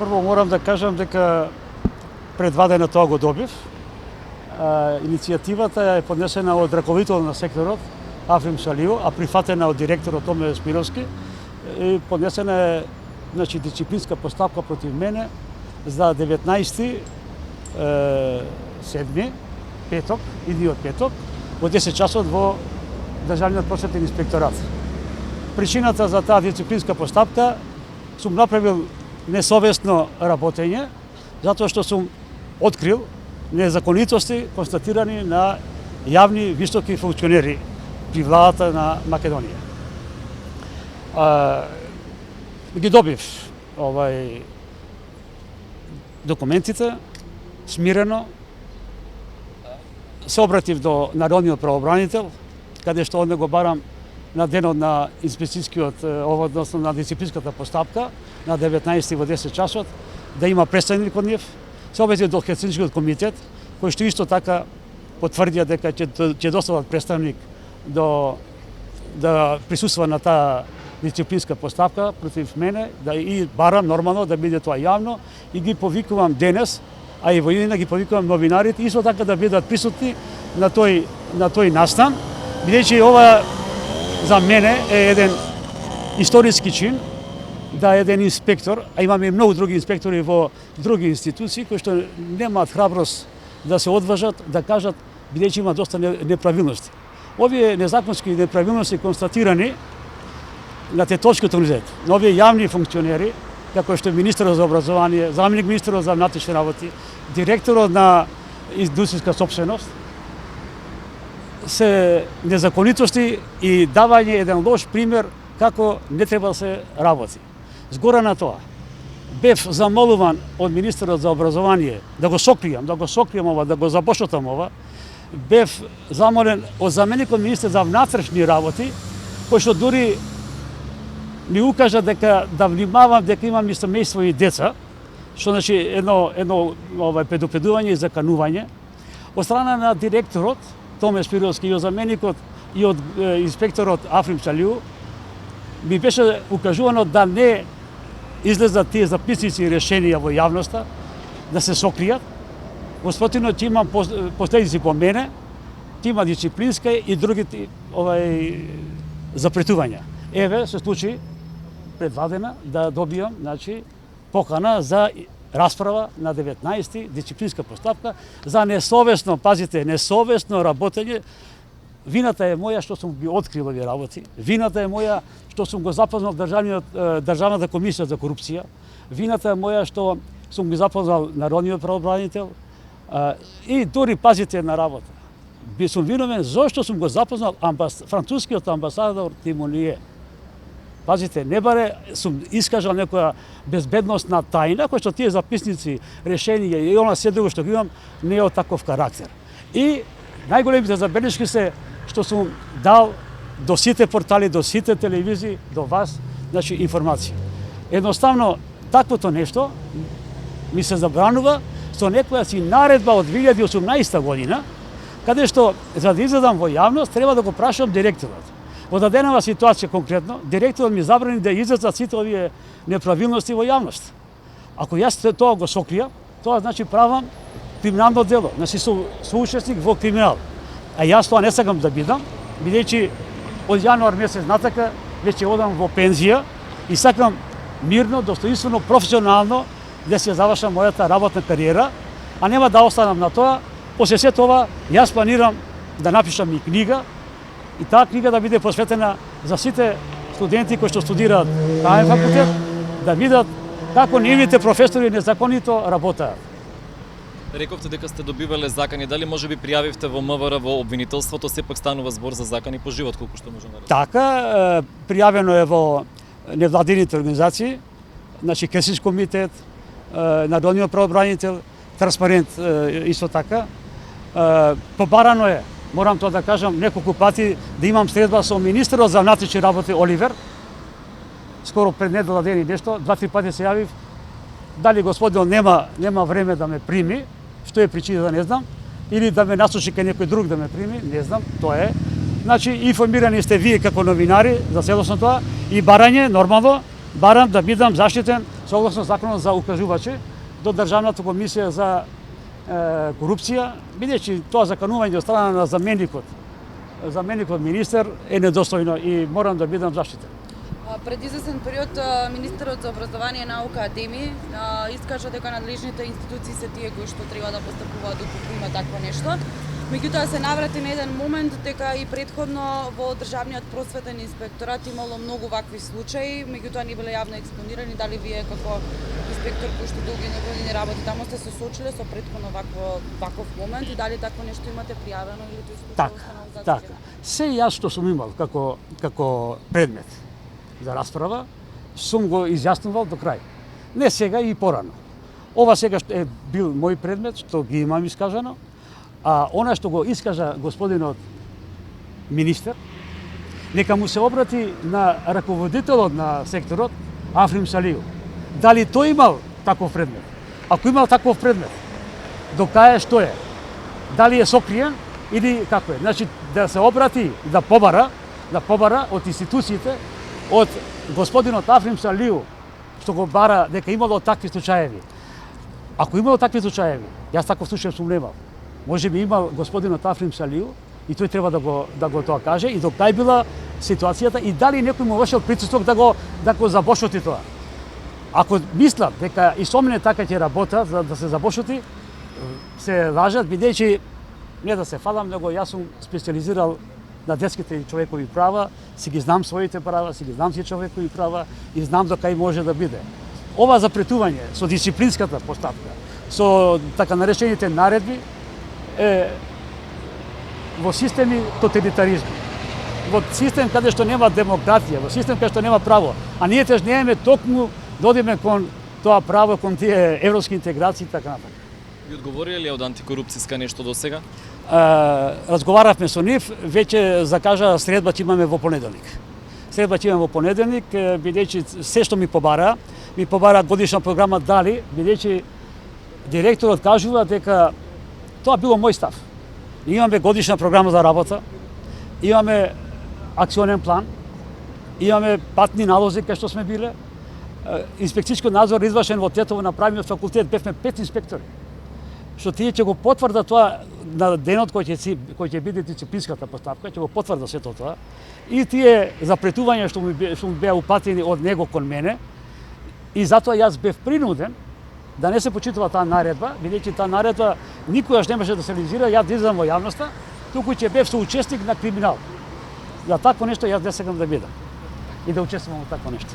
Прво морам да кажам дека пред 2 дена тоа го добив. Иницијативата е поднесена од раководител на секторот Африм Шалио, а прифатена од директорот Томе Спировски. И поднесена е дисциплинска постапка против мене за 19 седми, петок, идниот петок, во 10 часот во Државниот просветен инспекторат. Причината за таа дисциплинска постапка сум направил несовесно работење, затоа што сум открил незаконитости констатирани на јавни високи функционери при владата на Македонија. Ги добив документите, смирено, се обратив до народниот правобранител, каде што од него барам на денот на инспекцијскиот, односно на дисциплинската постапка, на 19 во 10 часот, да има представник од нив. Се обратив до Хелсинскиот комитет, кој што исто така потврдија дека ќе достават представник да присуства на таа дисциплинска постапка против мене, и барам нормално да биде тоа јавно, и ги повикувам денес, а и во иднина ги повикувам новинарите, исто така да бидат присутни на тој настан, бидејќи ова за мене е еден историски чин, да еден инспектор, а имаме и многу други инспектори во други институции кои што немаат храброст да се одважат, да кажат, бидејќи има доста неправилности. Овие незаконски неправилности констатирани на Тетовскиот универзитет, на овие јавни функционери, како што министерот за образование, заменик министерот за внатрешни работи, директорот на индустријска сопственост, се незаконитости и давање еден лош пример како не треба да се работи. Згора на тоа, бев замолуван од министерот за образование да го сокријам ова, да го забошотам ова. Бев замолен од заменикот министер за внатрешни работи, кој што дури ми укажа дека да внимавам дека имам и семејство и деца, што едно предупредување и заканување. Од страна на директорот Томе Спировски и од заменикот и од инспекторот Африм Шалиу ми беше укажувано да не излезат тие записници и решенија во јавноста, да се сокријат. Во спротивно ќе имам последици по мене, ќе има дисциплинска и други запретувања. Еве се случи пред 2 дена да добијам покана за расправа на 19 дисциплинска постапка за несовесно, пазите, несовесно работење. Вината е моја што сум ги открил овие работи. Вината е моја што сум го запознал Државната комисија за корупција. Вината е моја што сум ги запознал народниот правобранител. И дури пазите на работа. Сум виновен зошто сум го запознал францускиот амбасадор Тимоние. Пазите, не баре сум искажал некоја безбедносна тајна, која што тие записници, решенија и она се друго што ги имам, не е од таков карактер. И најголемите забелешки се што сум дал до сите портали, до сите телевизии, до вас, информација. Едноставно, таквото нешто ми се забранува со некоја си наредба од 2018 година, каде што, за да излезам во јавност, треба да го прашам директорот. Во даденава ситуација конкретно, директорот ми забрани да излезат сите овие неправилности во јавност. Ако јас тоа го сокријам, тоа значи правам криминално дело, значи соучесник во криминал. А јас тоа не сакам да бидам, бидејќи од јануар месец натака веќе одам во пензија и сакам мирно, достоинствено, професионално да се завршам мојата работна кариера, а нема да останам на тоа. После се тоа, јас планирам да напишам и книга, и таа книга да биде посветена за сите студенти кои што студираат правен факултет, да видат како нивните професори незаконито работаат. Рековте дека сте добивале закани, дали може би пријавивте во МВР во обвинителството, сепак станува збор за закани по живот, колку што може да рече? Така, пријавено е во невладините организации, Хелсински комитет, Народниот правобранител, Транспарент исто така. Побарано е, морам тоа да кажам, неколку пати да имам средба со министерот за внатрешни работи Оливер. Скоро пред недела ден и нешто, 2-3 пати се јавив. Дали господинот нема време да ме прими, што е причината не знам, или да ме насочи кај некој друг да ме прими, не знам, тоа е. Значи, информирани сте вие како новинари за целосно тоа и барање, нормално, барам да бидам заштитен согласно законот за укажувачи до Државната комисија за корупција, бидејќи тоа заканување од страна на заменикот министер е недостојно и морам да бидам заштитен. Пред известен период министерот за образование и наука Адеми искажа дека надлежните институции се тие кои што треба да постапуваат доколку има такво нешто. Меѓутоа се наврати на еден момент дека и претходно во државниот просветен инспекторат имало многу вакви случаи, меѓутоа не биле јавно експонирани. Дали вие како инспектор кој што долги години работи таму сте се соочиле со претходно ваков момент и дали такво нешто имате пријавено или тој случај останал затворен? Така. Се јас што сум имал како предмет за расправа, сум го изјаснувал до крај. Не сега и порано. Ова сега што е бил мој предмет, што ги имам искажано, а она што го искажа господинот министер, нека му се обрати на раководителот на секторот, Африм Салију. Дали тој имал таков предмет? Ако имал таков предмет, до кај што е? Дали е сокриен или како е? Значи да се обрати, да побара од институциите, од господинот Африм Салију, што го бара дека имало такви случаеви. Ако имало такви случаеви, јас таков случај сум немал. Може би имал господинот Африм Салију и тој треба да го тоа каже и до кај била ситуацијата и дали некој му вршил притисок да го забошоти тоа. Ако мислат дека и со мене така ќе работат за да се забошоти, се лажат, бидејќи не да се фалам, него јас сум специализирал на детските и човекови права, си ги знам своите права, си ги знам си човекови права и знам до кај може да биде. Ова запретување со дисциплинската постапка, со така наречените наредби, е во системи тоталитаризми. Во систем каде што нема демократија, во систем каде што нема право. А ние тежнееме токму да одиме кон тоа право, кон тие европски интеграции и така натаму. Ви одговорија ли од антикорупцијска нешто до сега? Разговаравме со нив, веќе закажа средба ќе имаме во понеделник. Средба ќе имаме во понеделник, бидејќи се што ми побара годишна програма дали, бидејќи директорот кажува дека тоа било мој став. Имаме годишна програма за работа, имаме акционен план, имаме патни налози кај што сме биле, инспекцијски надзор извршен во Тетово на правниот факултет, бевме 5 инспектори. Што тие ќе го потврдат тоа на денот кој ќе биде дисциплинската постапка, ќе го потврда сето тоа. И тие запретувања што ми беа упатени од него кон мене, и затоа јас бев принуден да не се почитува таа наредба, бидејќи таа наредба никогаш не може да се реализира, ја да излезам во јавноста, туку ќе бев соучесник на криминал. За такво нешто јас не сакам да бидам и да учествувам во такво нешто.